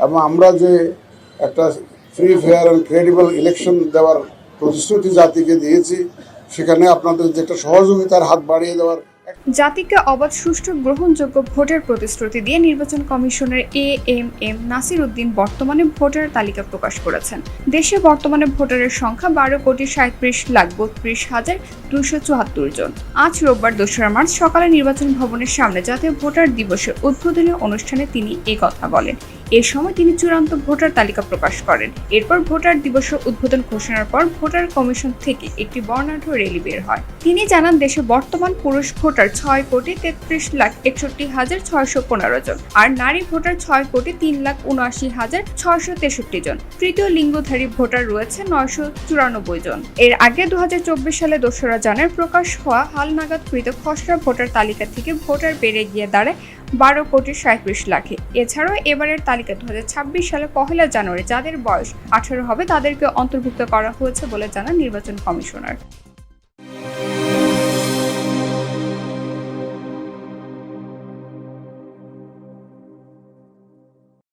এবং আমরা যে একটা free fair and credible election দেওয়ার প্রতিশ্রুতি জাতিকে দিয়েছি, সেখানে আপনাদের যেটা সহযোগিতার হাত বাড়িয়ে দেওয়ার। জাতিকে অবাধ, সুষ্ঠু, গ্রহণযোগ্য ভোটের প্রতিশ্রুতি দিয়ে নির্বাচন কমিশনার এএমএম নাসির উদ্দিন বর্তমানে ভোটার তালিকা প্রকাশ করেছেন। দেশে বর্তমানে ভোটারের সংখ্যা 12,37,32,274 জন। আজ রোববার 2রা মার্চ সকালে নির্বাচন ভবনের সামনে জাতীয় ভোটার দিবসের উদ্বোধনী অনুষ্ঠানে তিনি এ কথা বলেন। এ সময় তিনি চূড়ান্ত ভোটার তালিকা প্রকাশ করেন। এরপর ভোটার দিবসের উদ্বোধন ঘোষণার পর ভোটার কমিশন থেকে একটি বর্ণাঢ্য র্যালি বের হয়। তিনি জানান, দেশে বর্তমান পুরুষ ভোটার 6,33,61,615 জন, আর নারী ভোটার 6,03,79,663 জন। তৃতীয় লিঙ্গধারী ভোটার রয়েছে 994 জন। এর আগে 2024 সালে 2রা জানুয়ারি প্রকাশ হওয়া হালনাগাদকৃত খসড়া ভোটার তালিকা থেকে ভোটার বেড়ে গিয়ে দাঁড়ায় 12,37,00,000-এ। এছাড়াও এবারের তালিকা 2026 সালে 1 জানুয়ারি যাদের বয়স 18 হবে তাদেরকে অন্তর্ভুক্ত করা হয়েছে বলে জানান নির্বাচন কমিশনার।